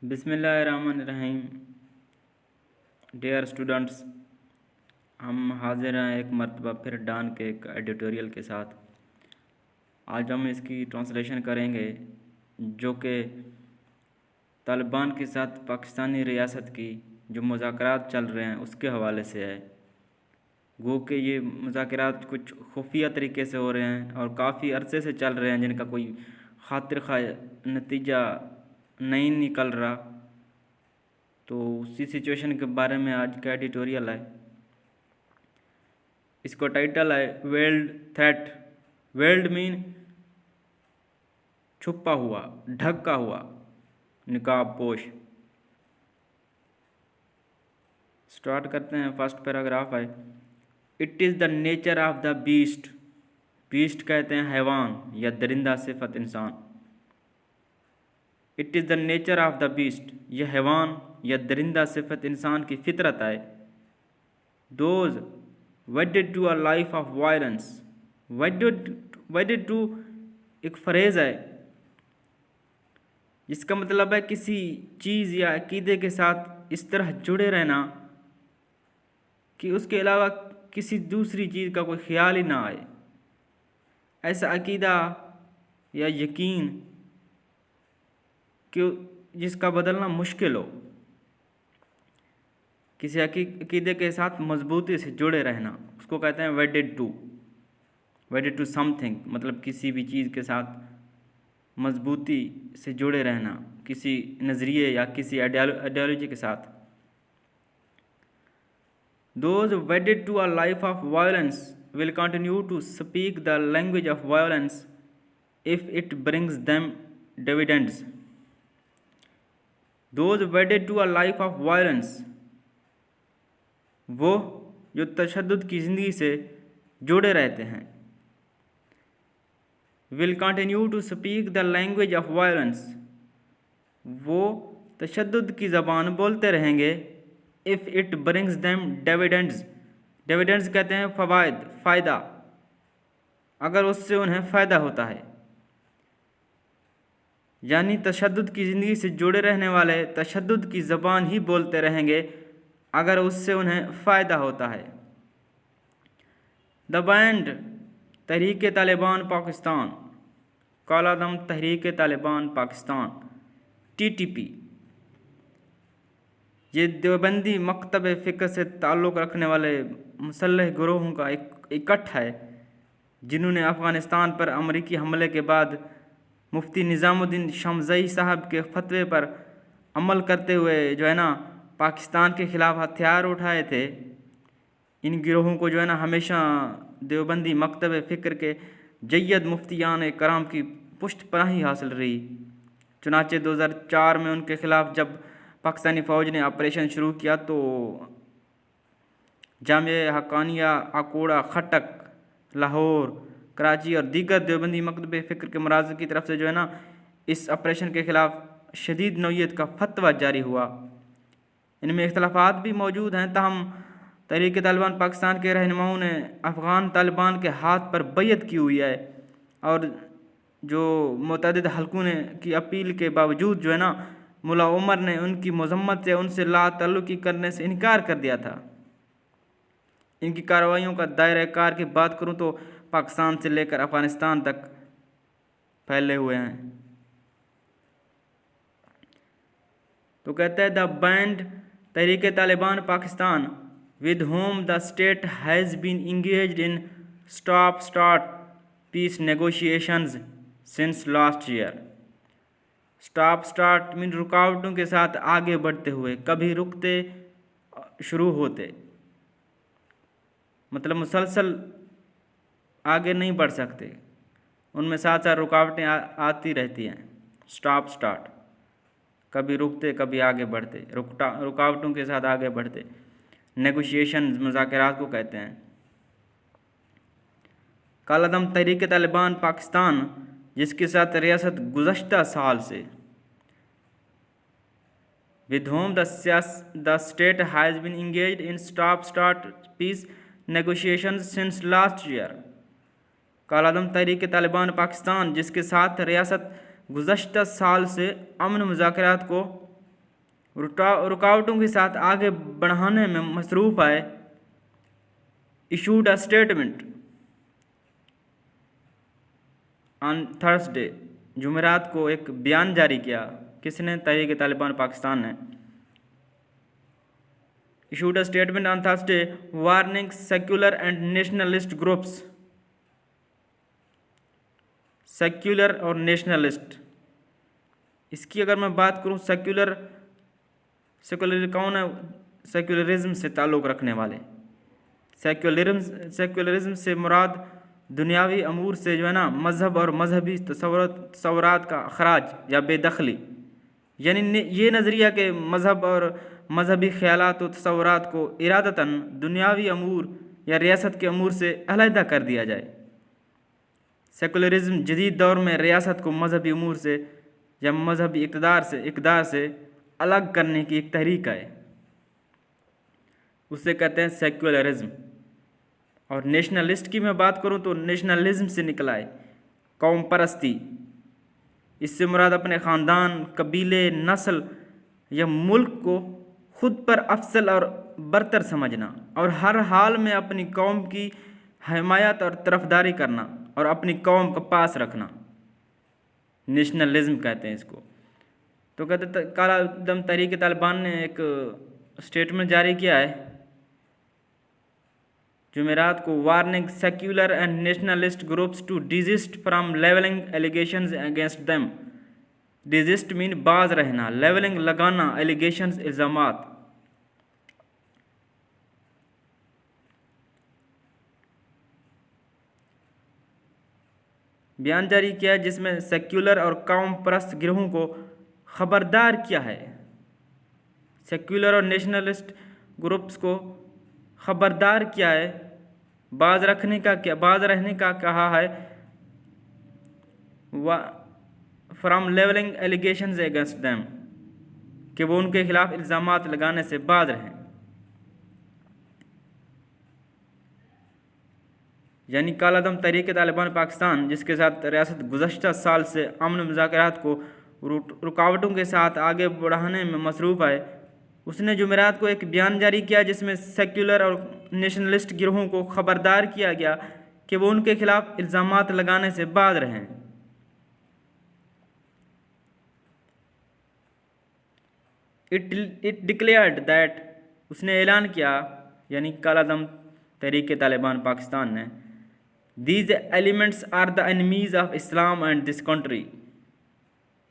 बिस्मिल्लाहिर्रहमानिर्रहीम। Dear students, हम हाजिर हैं एक मरतबा फिर डॉन के एक एडिटोरियल के साथ। आज हम इसकी ट्रांसलेशन करेंगे जो कि तालिबान के साथ पाकिस्तानी रियासत की जो मुज़ाकरात चल रहे हैं उसके हवाले से है। गो कि ये मुज़ाकरात कुछ खुफिया तरीके से हो रहे हैं और काफ़ी अरसे से चल रहे हैं, जिनका कोई खातिर खा नतीजा नहीं निकल रहा। तो उसी सिचुएशन के बारे में आज का एडिटोरियल है। इसको टाइटल है वेल्ड थ्रेट। वेल्ड मीन छुपा हुआ, ढका हुआ, निकाब पोश। स्टार्ट करते हैं। फर्स्ट पैराग्राफ है, it is the nature of the beast. Beast कहते हैं हैवान या दरिंदा सिफत इंसान। It is the nature of the beast, यह हैवान या दरिंदा सिफत इंसान की फितरत है। Those wedded to a life of violence. Wedded to एक फ्रेज़ है जिसका मतलब है किसी चीज़ या अकीदे के साथ इस तरह जुड़े रहना कि उसके अलावा किसी दूसरी चीज़ का कोई ख्याल ही ना आए। ऐसा अकीदा या यकीन कि जिसका बदलना मुश्किल हो। किसी अकीदे के साथ मजबूती से जुड़े रहना उसको कहते हैं वेडेड टू समथिंग। मतलब किसी भी चीज़ के साथ मजबूती से जुड़े रहना, किसी नज़रिए या किसी आइडियोलॉजी के साथ। Those wedded to a life of violence will continue to speak the language of violence if it brings them dividends. Those wedded to a life of violence, वो जो तशद्दुद की ज़िंदगी से जुड़े रहते हैं, will continue to speak the language of violence, वो तशद्दुद की ज़बान बोलते रहेंगे if it brings them dividends. Dividends कहते हैं फ़वाइद, फ़ायदा, अगर उससे उन्हें फ़ायदा होता है। यानी तशद्दुद की ज़िंदगी से जुड़े रहने वाले तशद्दुद की ज़बान ही बोलते रहेंगे अगर उससे उन्हें फ़ायदा होता है। द बैंड तहरीक तालिबान पाकिस्तान, कालादम तहरीक तालिबान पाकिस्तान, TTP, ये देवबंदी मकतब फ़िक्र से ताल्लुक़ रखने वाले मुसल्लह गिरोहों का एक इकट्ठ है जिन्होंने अफ़गानिस्तान पर अमरीकी हमले के बाद मुफ्ती निज़ामुद्दीन शमज़ई साहब के फतवे पर अमल करते हुए जो है ना पाकिस्तान के ख़िलाफ़ हथियार उठाए थे। इन गिरोहों को जो है ना हमेशा देवबंदी मकतब फ़िक्र के जय्यद मुफ्तियान कराम की पुष्ट पनाही हासिल रही। चुनाचे 2004 में उनके ख़िलाफ़ जब पाकिस्तानी फ़ौज ने ऑपरेशन शुरू किया तो जामिया हक्कानिया, आकोड़ा, खटक, लाहौर, कराची और दीगर देवबंदी मकतब फ़िक्र के मराज़ की तरफ से जो है ना इस ऑपरेशन के ख़िलाफ़ शदीद नौयत का फतवा जारी हुआ। इनमें इख्तलाफात भी मौजूद हैं, ताहम तहरीक तालिबान पाकिस्तान के रहनुमाओं ने अफ़गान तालिबान के हाथ पर बैयत की हुई है और जो मुतअद्दिद हलकों ने की अपील के बावजूद जो है ना मुल्ला उमर ने उनकी मज़म्मत से उनसे ला ताल्लुक़ी करने से इनकार कर दिया था। इनकी कार्रवाइयों का दायरा कार की बात करूं तो पाकिस्तान से लेकर अफ़गानिस्तान तक फैले हुए हैं। तो कहते हैं the banned Tehreek Taliban Pakistan with whom the state has been engaged in stop-start peace negotiations since last year. stop-start mean रुकावटों के साथ आगे बढ़ते हुए, कभी रुकते शुरू होते, मतलब मुसलसल आगे नहीं बढ़ सकते, उनमें साथ साथ रुकावटें आती रहती हैं। स्टॉप स्टार्ट, कभी रुकते कभी आगे बढ़ते, रुकावटों के साथ आगे बढ़ते। नेगोशिएशन मुज़ाकरात को कहते हैं। कालादम तहरीक तालिबान पाकिस्तान जिसके साथ रियासत गुज़श्ता साल से with whom the state has been engaged in stop-start peace negotiations since last year. कालादम Tehreek Taliban Pakistan जिसके साथ रियासत गुज़श्ता साल से अमन मुज़ाकरात को रुकावटों के साथ आगे बढ़ाने में मसरूफ़ है, issued a statement on Thursday, जुमेरात को एक बयान जारी किया। किसने? तहरीक तालिबान पाकिस्तान ने। Issued a statement on Thursday warning secular and nationalist groups. Secular और नेशनलिस्ट, इसकी अगर मैं बात करूं, सेक्युलर कौन है? सेक्युलरिज्म से ताल्लुक़ रखने वाले। सेक्युलरिज्म से मुराद दुनियावी अमूर से जो है ना मज़हब और मजहबी तसव्वुरात का अखराज या बेदखली, यानी ये नज़रिया कि मज़हब और मजहबी ख़यालात और तसव्वुरात को इरादतन दुनियावी अमूर या रियासत के अमूर से अलहदा कर दिया जाए। सेकुलरिज्म जदीद दौर में रियासत को मजहबी अमूर से या मजहबी इक़्तिदार से अलग करने की एक तहरीक है, उसे कहते हैं सेक्युलरिज्म। और नेशनलिस्ट की मैं बात करूं तो नेशनलिज्म से निकला है कौम परस्ती। इससे मुराद अपने ख़ानदान, कबीले, नस्ल या मुल्क को खुद पर अफसल और बरतर समझना और हर हाल में अपनी कौम की हिमायत और तरफदारी करना और अपनी कौम को पास रखना, नेशनलिज्म कहते हैं इसको। तो कहते काला दम तहरीक तालिबान ने एक स्टेटमेंट जारी किया है जुमेरात को, warning secular and nationalist groups to desist from levelling allegations against them. Desist mean बाज रहना, लेवलिंग लगाना, एलिगेशंस इल्ज़ामात। बयान जारी किया है जिसमें सेक्युलर और कौम परस्त गिरोहों को खबरदार किया है। सेक्युलर और नेशनलिस्ट ग्रुप्स को खबरदार किया है, बाज रहने का कहा है, from levelling allegations against them, कि वो उनके खिलाफ इल्ज़ामात लगाने से बाज रहें। यानी कालादम तहरीक तालिबान पाकिस्तान, जिसके साथ रियासत गुज़श्ता साल से अमन मुज़ाकरात को रुकावटों के साथ आगे बढ़ाने में मसरूफ़ है, उसने जुमेरात को एक बयान जारी किया जिसमें सेक्युलर और नेशनलिस्ट गिरोहों को खबरदार किया गया कि वो उनके खिलाफ इल्ज़ामात लगाने से बाज रहें। इट डिक्लेयर्ड दैट, उसने ऐलान किया, यानी कालादम तहरीक तालिबान पाकिस्तान ने, these elements are the enemies of Islam and this country.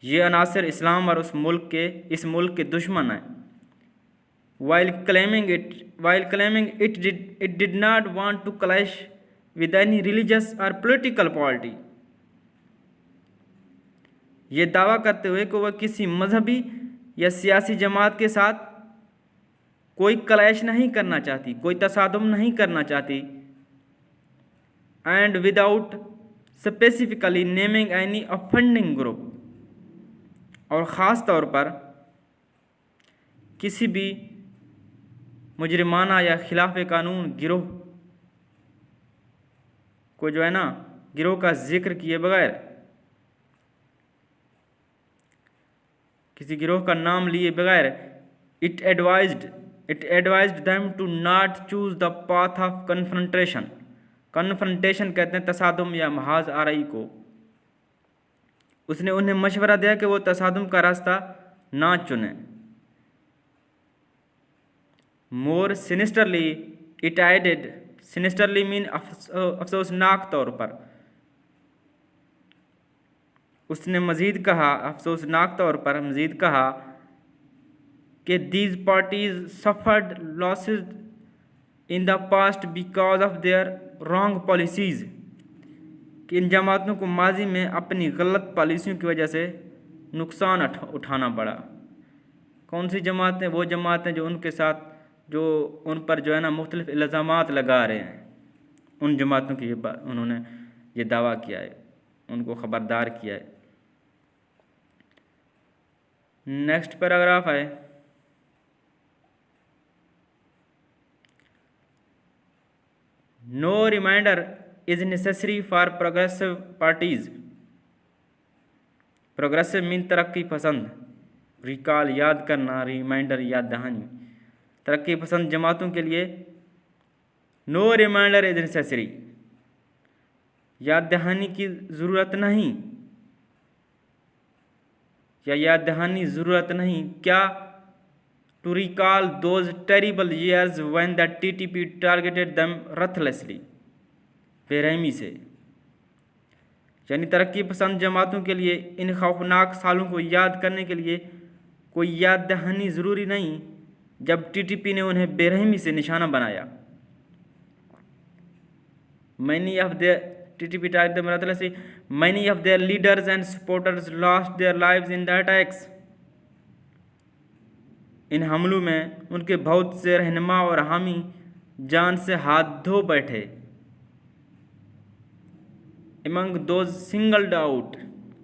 ये अनासर इस्लाम और इस मुल्क के दुश्मन हैं। while claiming it did not want to clash with any religious or political party। ये दावा करते हुए कि वह किसी मजहबी या सियासी जमात के साथ कोई क्लैश नहीं करना चाहती, कोई तसादुम नहीं करना चाहती, and without specifically naming any offending group, और ख़ास तौर पर किसी भी मुजरिमाना या खिलाफ कानून गिरोह को जो है ना, गिरोह का जिक्र किए बगैर, किसी गिरोह का नाम लिए बगैर, it advised them to not choose the path of confrontation. Confrontation कहते हैं तसादुम या महाज आरई को। उसने उन्हें मशवरा दिया कि वो तसादुम का रास्ता ना चुने। मोर सिनिस्टरली इट एडेड, सिनिस्टरली मीन अफसोसनाक तौर पर, उसने मज़ीद कहा, अफसोसनाक तौर पर मज़ीद कहा कि these parties suffered losses in the past because of their wrong policies, कि इन जमातों को माजी में अपनी गलत पॉलिसियों की वजह से नुकसान उठाना पड़ा। कौन सी जमातें? वो जमातें जो उनके साथ, जो उन पर जो है ना मुख्तलिफ इल्ज़ामात लगा रहे हैं, उन जमातों की उन्होंने ये दावा किया है, उनको ख़बरदार किया है। नेक्स्ट पैराग्राफ है, no reminder is necessary for progressive parties. Progressive mean तरक्की पसंद, रिकॉल याद करना, रिमाइंडर याद दहानी। तरक्की पसंद जमातों के लिए नो रिमाइंडर इज नेसेसरी, याद दहानी की ज़रूरत नहीं या याद दहानी ज़रूरत नहीं क्या। To recall those terrible years when the TTP targeted them ruthlessly, बेरहमी से। यानी तरक्की पसंद जमातों के लिए इन खौफनाक सालों को याद करने के लिए कोई याद दहानी ज़रूरी नहीं जब टीटीपी ने उन्हें बेरहमी से निशाना बनाया। Many of their TTP targeted them ruthlessly. Many of their leaders and supporters lost their lives in the attacks. इन हमलों में उनके बहुत से रहनुमा और हामी जान से हाथ धो बैठे। Among those singled out,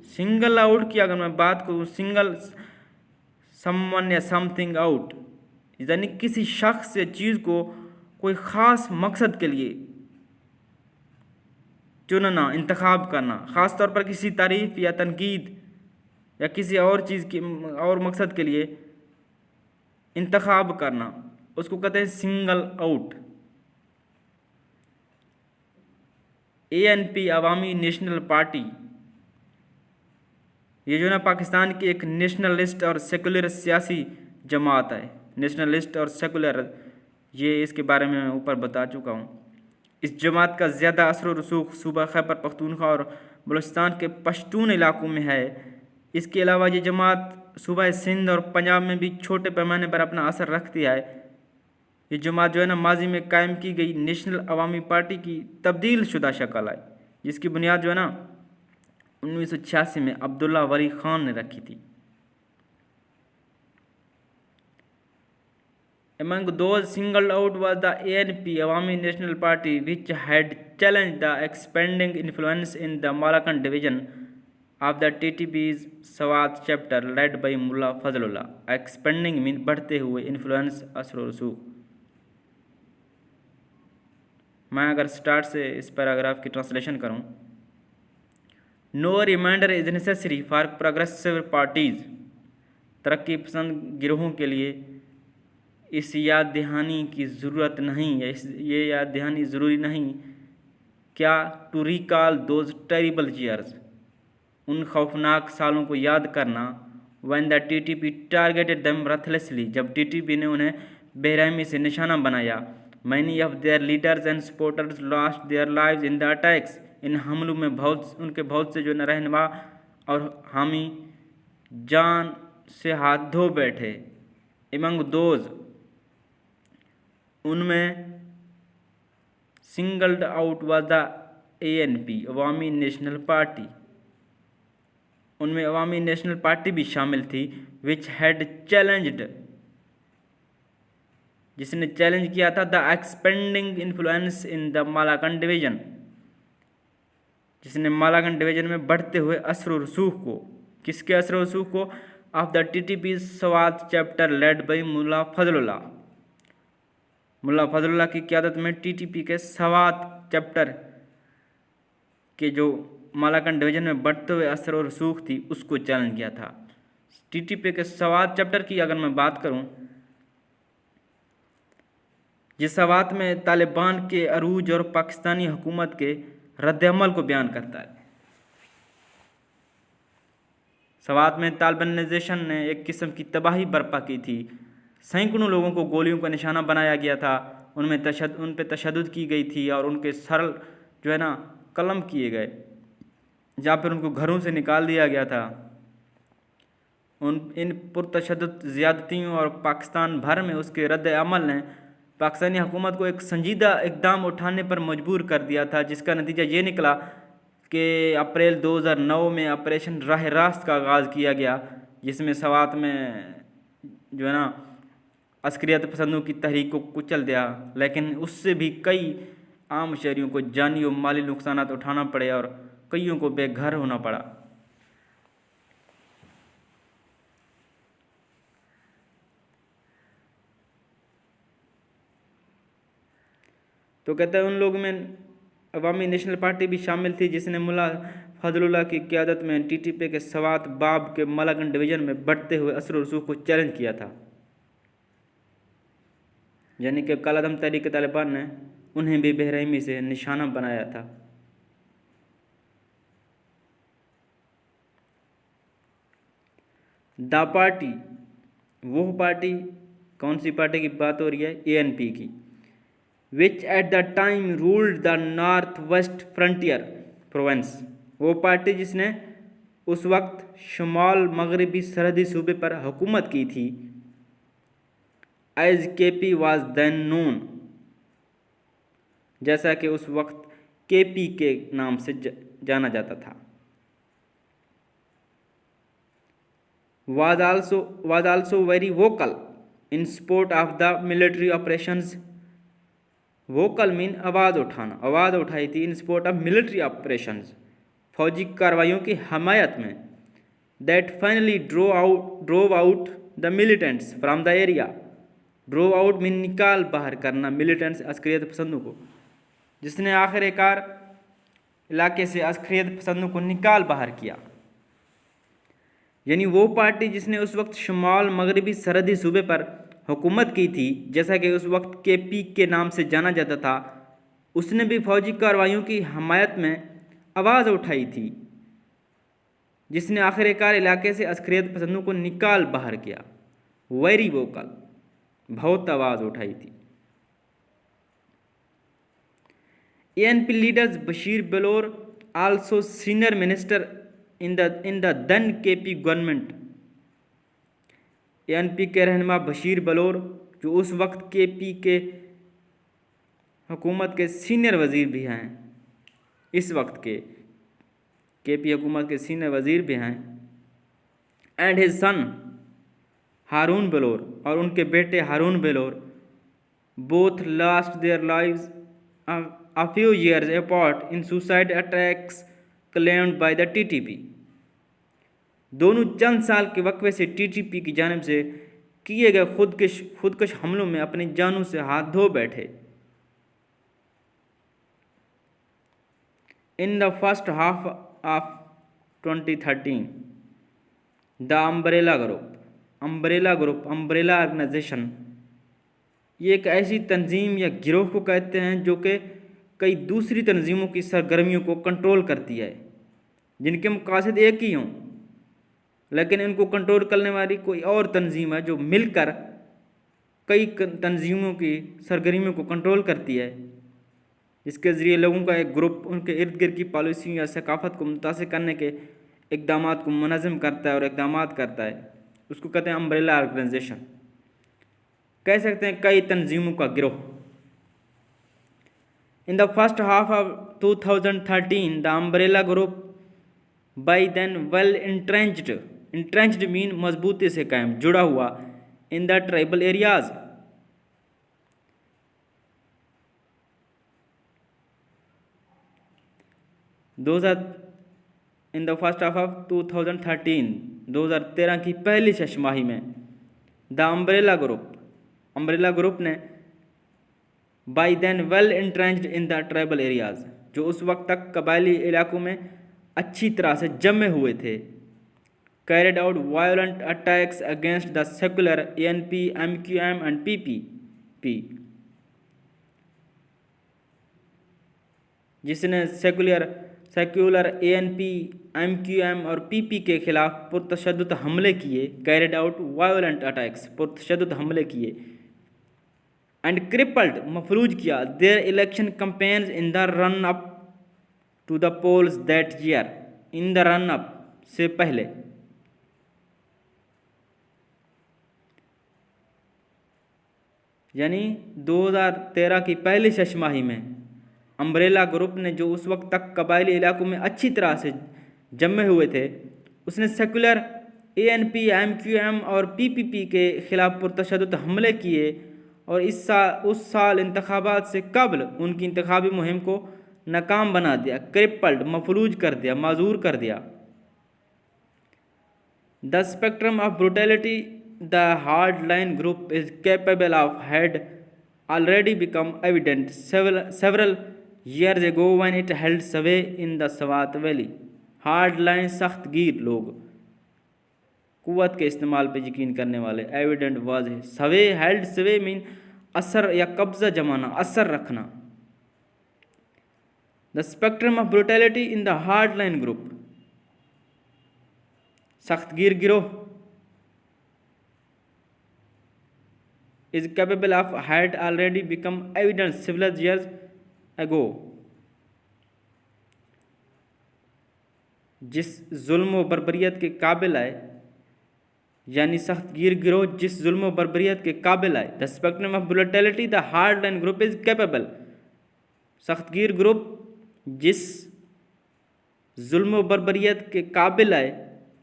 single out की अगर मैं बात करूँ, सिंगल someone या something out, यानी किसी शख्स या चीज़ को कोई ख़ास मकसद के लिए चुनना, इंतखाब करना, ख़ास तौर पर किसी तारीफ़ या तनकीद या किसी और चीज़ की और मकसद के लिए इंतखाब करना, उसको कहते हैं सिंगल आउट। ANP अवामी नेशनल पार्टी, ये जो ना पाकिस्तान की एक नेशनलिस्ट और सेकुलर सियासी जमात है। नेशनलिस्ट और सेकुलर, ये इसके बारे में मैं ऊपर बता चुका हूँ। इस जमात का ज़्यादा असर व रसूख सूबा खैबर पख्तूनख्वा और बलूचिस्तान के पश्तून इलाकों में है। इसके अलावा ये जमात सूबा सिंध और पंजाब में भी छोटे पैमाने पर अपना असर रखती है। ये जमात जो है ना माजी में कायम की गई नेशनल अवामी पार्टी की तब्दील शुदा शक्ल है, जिसकी बुनियाद जो है ना 1986 में अब्दुल्ला वली खान ने रखी थी। Among those singled out was the ANP Awami National Party, which had challenged the expanding influence in the Malakand division of the TTP's Swat chapter led by Mullah Fazlullah. Expanding mean बढ़ते हुए, influence असर रसूख। मैं अगर start से इस paragraph की translation करूं, no reminder is necessary for progressive parties, तरक्की पसंद गिरोहों के लिए इस याद दहानी की ज़रूरत नहीं या ये याद दहानी ज़रूरी नहीं क्या। To recall those terrible years, उन खौफनाक सालों को याद करना। When the TTP targeted them ruthlessly, जब टीटीपी ने उन्हें बेरहमी से निशाना बनाया। Many of their leaders and supporters lost their lives in the attacks, इन हमलों में उनके बहुत से जो रहनुमा और हामी जान से हाथ धो बैठे। एमंग दोज, उनमें singled out was the ANP Awami national party, उनमें अवामी नेशनल पार्टी भी शामिल थी। विच हैड चैलेंज्ड, जिसने चैलेंज किया था the expanding influence in the Malakand division, जिसने मालाकंड डिवीजन में बढ़ते हुए असर व रसूख को, किसके असर व रसूख को, of the TTP Swat chapter led by Mullah Fazlullah, Mullah Fazlullah की क़यादत में TTP के स्वात चैप्टर के जो मालाकंड डिवीजन में बढ़ते हुए असर और रसूख थी उसको चैलेंज किया था। TTP के स्वात चैप्टर की अगर मैं बात करूं, जिस स्वात में तालिबान के अरूज और पाकिस्तानी हुकूमत के रद्दअमल को बयान करता है। स्वात में तालिबानिज़ेशन ने एक किस्म की तबाही बर्पा की थी। सैकड़ों लोगों को गोलियों का निशाना बनाया गया था, उन पर तशद्दुद की गई थी और उनके सर जो है ना कलम किए गए, जहाँ पर उनको घरों से निकाल दिया गया था। इन पुरतशद्दुद ज़्यादतियों और पाकिस्तान भर में उसके रद्द अमल ने पाकिस्तानी हुकूमत को एक संजीदा इक़दाम उठाने पर मजबूर कर दिया था, जिसका नतीजा ये निकला कि अप्रैल 2009 में ऑपरेशन राह रास्त का आगाज़ किया गया, जिसमें स्वात में जो है ना अस्करियत पसंदों की तहरीक को कुचल दिया। लेकिन उससे भी कई आम शहरियों को जानी और माली नुकसान उठाना पड़े और कईयों को बेघर होना पड़ा। तो कहते हैं उन लोगों में अवामी नेशनल पार्टी भी शामिल थी, जिसने मुल्ला फजलुल्लाह की क़यादत में टीटीपी के सवात बाब के मलाकन डिवीज़न में बढ़ते हुए असर और रसूख को चैलेंज किया था। यानी कि कालादम तहरीक तालिबान ने उन्हें भी बेरहमी से निशाना बनाया था। द पार्टी, वो पार्टी, कौन सी पार्टी की बात हो रही है? एएनपी की। Which at the time ruled the North West Frontier Province, वो पार्टी जिसने उस वक्त शुमाल मगरबी सरहदी सूबे पर हुकूमत की थी। As KP was then known, जैसा कि उस वक्त केपी के नाम से जाना जाता था। was also very vocal in support of the military operations। Vocal mean आवाज़ उठाना, आवाज़ उठाई थी इन सपोर्ट ऑफ मिलिट्री ऑपरेशंस, फौजी कार्रवाइयों की हमायत में। That finally drove out the militants from the area. Drove out mean निकाल बाहर करना, मिलिटेंट्स अस्करियत पसंदों को, जिसने आखिरकार इलाके से अस्करियत पसंदों को निकाल बाहर किया। यानी वो पार्टी जिसने उस वक्त शुमाल मगरबी सरहदी सूबे पर हुकूमत की थी, जैसा कि उस वक्त केपी के नाम से जाना जाता था, उसने भी फौजी कार्रवाइयों की हमायत में आवाज़ उठाई थी, जिसने आखिरकार इलाके से अस्करियत पसंदों को निकाल बाहर किया। वेरी वोकल, बहुत आवाज़ उठाई थी। ANP leaders Bashir Bilour also senior minister in the then KP government. ANP के रहनुमा बशीर बलोर, जो उस वक्त केपी के हुकूमत के सीनियर वज़ीर भी हैं, इस वक्त के केपी हुकूमत के सीनियर वज़ीर भी हैं। एंड हिज सन हारून बलोर, और उनके बेटे Haroon Bilour, both last their lives a few years apart in suicide attacks claimed by the TTP। दोनों चंद साल के वक्फे से टीटीपी की जानिब से किए गए खुदकश हमलों में अपनी जानों से हाथ धो बैठे। In the first half of 2013 the umbrella group organisation, ये एक ऐसी तंजीम या गिरोह को कहते हैं जो कि कई दूसरी तंजीमों की सरगर्मियों को कंट्रोल करती है, जिनके मकासद एक ही हों, लेकिन इनको कंट्रोल करने वाली कोई और तंजीम है जो मिलकर कई तंजीमों की सरगर्मियों को कंट्रोल करती है, जिसके ज़रिए लोगों का एक ग्रुप उनके इर्द गिर्द की पॉलिसी या सकाफत को मुतासिर करने के इक़दाम को मुनज़्ज़म करता है और इक़दाम करता है। उसको कहते हैं अम्ब्रेला ऑर्गेनाइजेशन, कह सकते हैं कई तंजीमों का गिरोह। In the first half of 2013 the umbrella group by then well entrenched mean मजबूती से कायम, जुड़ा हुआ, in the tribal areas, in the first half of 2013 की पहली छमाही में द अम्ब्रेला ग्रुप ने by then well entrenched in the tribal areas, जो उस वक्त तक कबायली इलाकों में अच्छी तरह से जमे हुए थे, carried out violent attacks against the secular ANP, MQM and PPP, जिसने सेक्युलर एएनपी, एमक्यूएम और पीपी के खिलाफ पुरतशद्दुद हमले किए, कैरिड आउट वायलेंट अटैक्स, पुरतशद्दुद हमले किए, एंड क्रिपल्ड, मफलूज किया, their election campaigns in the run up to the polls that year, in the run up से पहले। यानी 2013 की पहली छमाही में अम्ब्रेला ग्रुप ने, जो उस वक्त तक कबायली इलाकों में अच्छी तरह से जमे हुए थे, उसने सेकुलर एएनपी, एमक्यूएम और पीपीपी के खिलाफ पुरतशद्दुद हमले किए और उस साल इंतखाबात से कबल उनकी इंतखाबी मुहिम को नाकाम बना दिया, क्रिपल्ड, मफलूज कर दिया, माजूर कर दिया। The spectrum of brutality the hard line group is capable of had already become evident several years ago when it held sway in the Swat Valley। Hard line सख्त गिर लोग, कुव्वत के इस्तेमाल पे यकीन करने वाले, एविडेंट वाज़ेह। सवे हेल्ड, सवे मीन असर या कब्जा जमाना, असर रखना। The spectrum of brutality in the hard line group, सख्त गिर गिरोह is capable of had already become evident several years ago। जिस जुल्म व बर्बरियत के काबिल आए, यानी सख्त गिर गिरोह जिस जुल्म व बर्बरियत के काबिल आए। The spectrum of brutality the hard line group is capable, सख्त गिर ग्रुप जिस जुल्म व बर्बरियत के काबिल आए,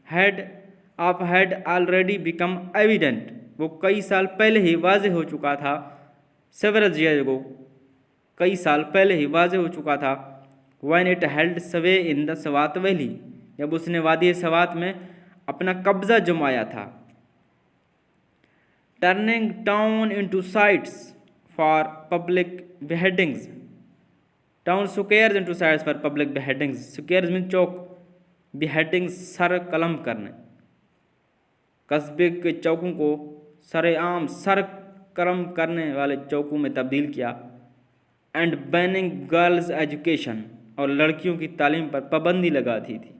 हैड ऑलरेडी बिकम एविडेंट, वो कई साल पहले ही वाज़ेह हो चुका था। सेवरल ईयर्स अगो, कई साल पहले ही वाज़ेह हो चुका था। व्हेन इट हेल्ड स्वे इन द सवात वैली, जब उसने वादी सवात में अपना कब्जा जमाया था। Turning town into sites for public beheadings, town squares into sites for public beheadings, squares mean चौक, बेहेडिंग्स सर कलम करने, कस्बे के चौकों को सरेआम सर कर्म करने वाले चौकों में तब्दील किया। एंड बैनिंग गर्ल्स एजुकेशन, और लड़कियों की तालीम पर पाबंदी लगा दी थी।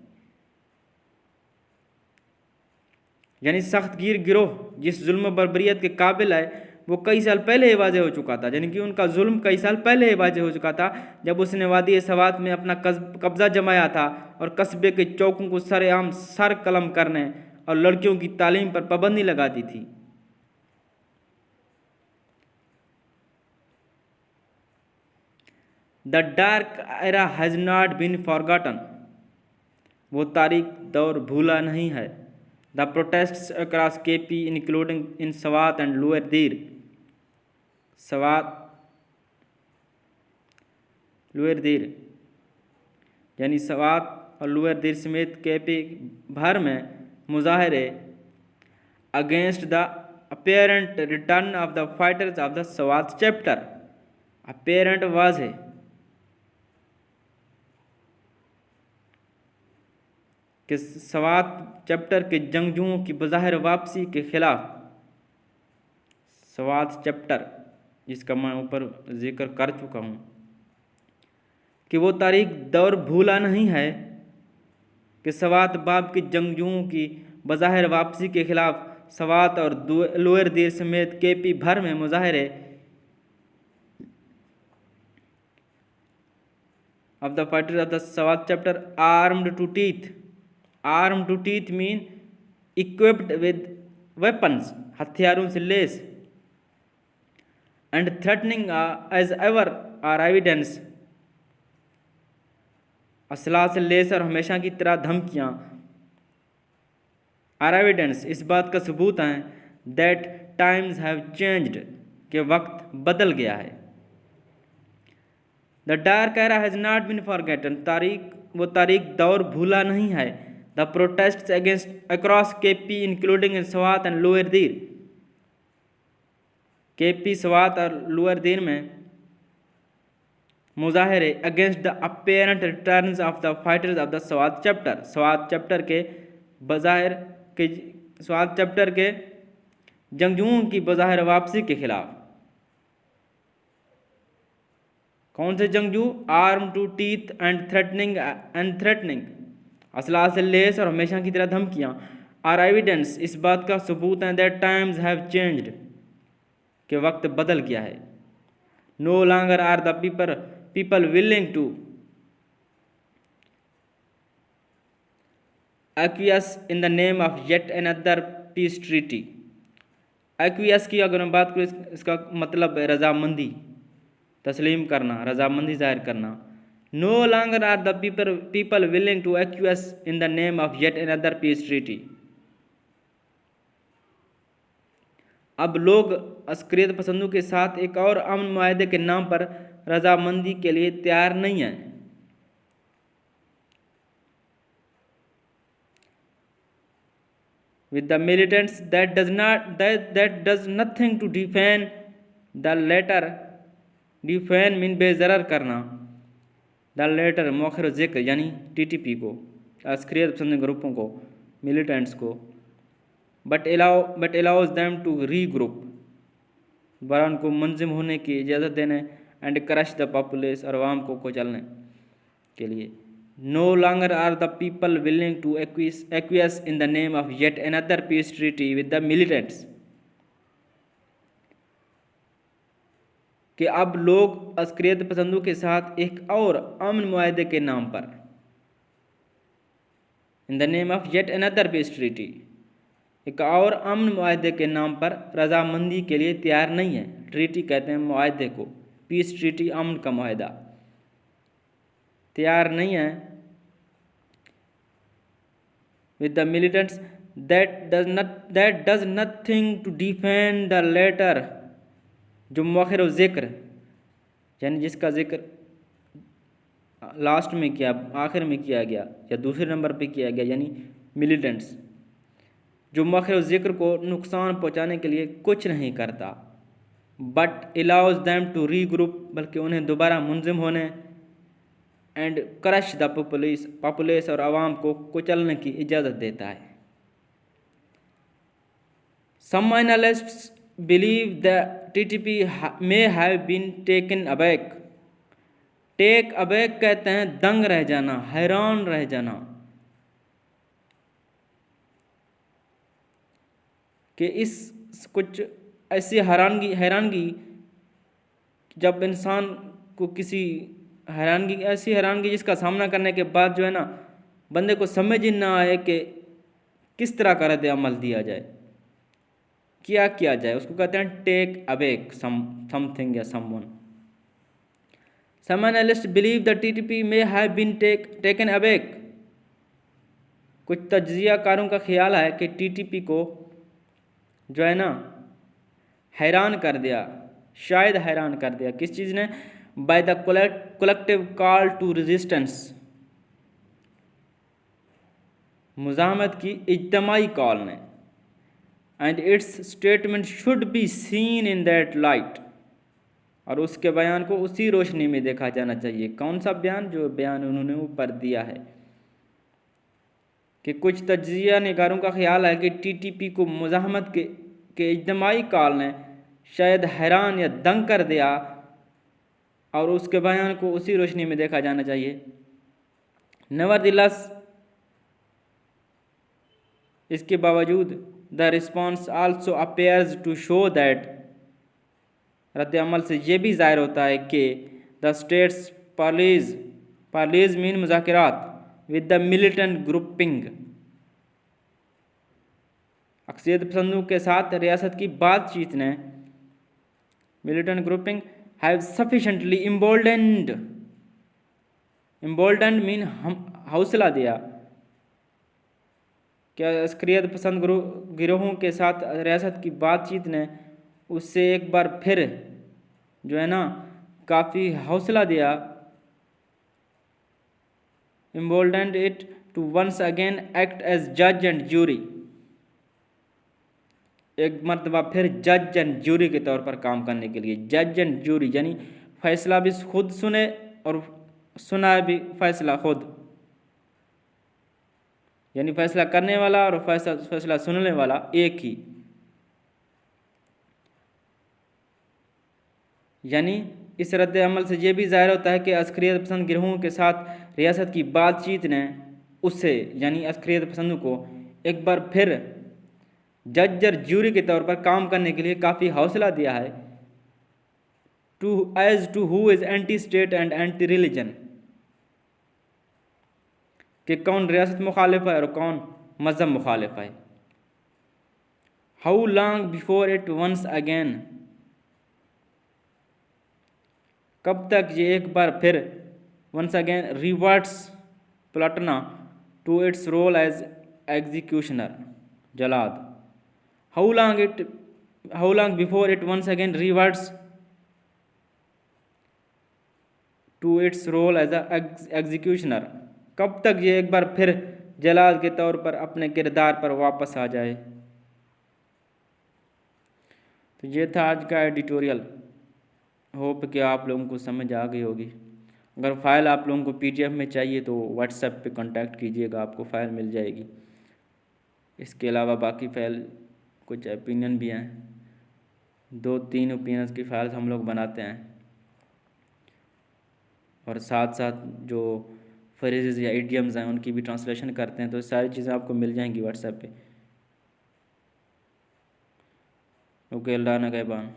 यानी सख्त गिर गिरोह जिस जुल्म बर्बरियत के काबिल आए, वो कई साल पहले ही वाज़ेह हो चुका था, यानी कि उनका जुल्म कई साल पहले ही वाज़ेह हो चुका था जब उसने वादी सवात में अपना कब्जा जमाया था और कस्बे के चौकों को सरेआम सर कलम करने और लड़कियों की तालीम पर पाबंदी लगा दी थी। The dark era has not been forgotten, वो तारीख दौर भूला नहीं है। The protests across KP including in Swat and lower Dir, Swat lower दीर यानी सवात और लोअर दीर समेत केपी भर में मुजाहरे against the apparent return of the fighters of the Swat chapter, apparent वाज है कि सवात चैप्टर के जंगजुओं की बज़ाहिर वापसी के खिलाफ, सवात चैप्टर जिसका मैं ऊपर जिक्र कर चुका हूँ कि वो तारीख दौर भूला नहीं है कि सवात बाब के जंगजुओं की बज़ाहिर वापसी के खिलाफ सवात और लोअर दीर समेत केपी भर में मुजाहरे of the fighters of the Sawat chapter armed to teeth, armed to teeth mean equipped with weapons, हथियारों से less, and threatening as ever are evidence, असला से लेस और हमेशा की तरह धमकियाँ, are evidence इस बात का सबूत हैं that times have changed कि वक्त बदल गया है। The dark era has not been forgotten, वो तारीख दौर भूला नहीं है। The protest against across KP including in Swat and lower Dir, KP Swat और लोअर दीर में मुजाहरे against the apparent returns of the fighters of the Swat chapter, Swat chapter के बज़ाहिर के सवात चैप्टर के जंगजुओं की बज़ाहिर वापसी के खिलाफ। कौन से जंगजू? Arm to teeth and threatening, असला से लेस और हमेशा की तरह धमकियाँ। आर एविडेंस इस बात का सबूत है दैट टाइम्स हैव चेंज्ड कि वक्त बदल गया है। No longer are the people willing to acquiesce in the name of yet another peace treaty. Acquiesce की अगर मैं बात करूँ इसका मतलब है रजामंदी, तस्लीम करना, रजामंदी जाहिर करना। No longer are the people willing to acquiesce in the name of yet another peace treaty. अब लोग अस्करियत पसंदों के साथ एक और अमन मुआहदे के नाम पर रजामंदी के लिए तैयार नहीं हैं। With the militants that does nothing to defend the latter, defend mean बेजरर करना, द लेटर मौखर जिक्र यानी टीटीपी को, अस्क्रियत पसंद ग्रुपों को, मिलिटेंट्स को, but allows them to regroup, दोबारा उनको मुंजिम होने की इजाज़त देने, एंड क्रश द पॉपुलेस, और आवाम को कुचलने के लिए। No longer are the people willing to acquiesce in the name of yet another peace treaty with the militants, कि अब लोग अस्क्रियत पसंदों के साथ एक और अमन मुआहदे के नाम पर, इन the name of yet another peace treaty, एक और अमन मुआहदे के नाम पर रजामंदी के लिए तैयार नहीं है। ट्रीटी कहते हैं मुआहदे को, पीस ट्रीटी अमन का मुआहदा, तैयार नहीं है with the militants that does nothing to defend the latter, जो मौखिर ज़िक्र यानी जिसका जिक्र लास्ट में किया, आखिर में किया गया या दूसरे नंबर पे किया गया, यानी मिलिटेंट्स, जो मौखिर ज़िक्र को नुकसान पहुंचाने के लिए कुछ नहीं करता, but allows them to regroup, बल्कि उन्हें दोबारा मुंजिम होने, एंड क्रश द पॉपुलेस, और आवाम को कुचलने की इजाज़त देता है। Some analysts believe the TTP may have been taken aback, take aback कहते हैं दंग रह जाना, हैरान रह जाना, कि इस कुछ ऐसी हैरानगी जब इंसान को किसी ऐसी हैरानगी जिसका सामना करने के बाद जो है ना, बंदे को समझ ही ना आए कि किस तरह का रद्द अमल दिया जाए, क्या किया जाए, उसको कहते हैं टेक अबैक समथिंग या someone. Some analysts believe the TTP may have been taken aback, कुछ तज्जियाकारों का ख्याल है कि TTP को जो है ना हैरान कर दिया, शायद हैरान कर दिया, किस चीज़ ने, by the collective call to resistance, मुज़ाहमत की इज्तमाई कॉल ने, and its statement should be seen in that light, और उसके बयान को उसी रोशनी में देखा जाना चाहिए। कौन सा बयान? जो बयान उन्होंने ऊपर दिया है, कि कुछ तज्जिया निगारों का ख्याल है कि TTP को मुज़ाहमत के इज्तमाई कॉल ने शायद हैरान या दंग कर दिया, और उसके बयान को उसी रोशनी में देखा जाना चाहिए। नेवरदिलेस, इसके बावजूद, the response also appears to show that, रद्द अमल से ये भी ज़ाहिर होता है कि द स्टेट्स पार्लीज मीन मुज़ाकरात विद द मिलिटेंट ग्रुपिंग, अक्सरियत पसंदों के साथ रियासत की बातचीत ने, militant grouping, have sufficiently emboldened mean हौसला दिया, क्या अस्क्रियत पसंद गिरोहों के साथ रियासत की बातचीत ने उससे एक बार फिर जो है ना काफ़ी हौसला दिया, emboldened it to once again act as जज एंड ज्यूरी, एक मरतबा फिर जज एंड ज्यूरी के तौर पर काम करने के लिए। जज एंड ज्यूरी यानी फैसला भी खुद सुने और सुना भी फैसला खुद, यानी फैसला करने वाला और फैसला सुनने वाला एक ही। यानी इस रद्द अमल से ये भी ज़ाहिर होता है कि अस्क्रियत पसंद गिरोहों के साथ रियासत की बातचीत ने उससे यानी अस्क्रियत पसंदों को एक बार फिर जज और ज्यूरी के तौर पर काम करने के लिए काफ़ी हौसला दिया है। To who is anti state and anti religion, कि कौन रियासत मुखालिफ है और कौन मज़हब मुखालिफ है। How long before it once again, कब तक ये एक बार फिर वंस अगेन रिवर्ट्स प्लाटना to its role as executioner, जलाद। How long before it once again reverts to its role as executioner, कब तक ये एक बार फिर जलाद के तौर पर अपने किरदार पर वापस आ जाए। तो ये था आज का एडिटोरियल। होप कि आप लोगों को समझ आ गई होगी। अगर फ़ाइल आप लोगों को PDF में चाहिए तो व्हाट्सएप पे कांटेक्ट कीजिएगा, आपको फ़ाइल मिल जाएगी। इसके अलावा बाकी फ़ाइल कुछ ओपिनियन भी हैं, 2-3 ओपिनियंस की फ़ाइल्स हम लोग बनाते हैं, और साथ साथ जो फ्रेजेस या इडियम्स हैं उनकी भी ट्रांसलेशन करते हैं। तो सारी चीज़ें आपको मिल जाएंगी व्हाट्सएप पे। ओके, अल्लाह नगहबान।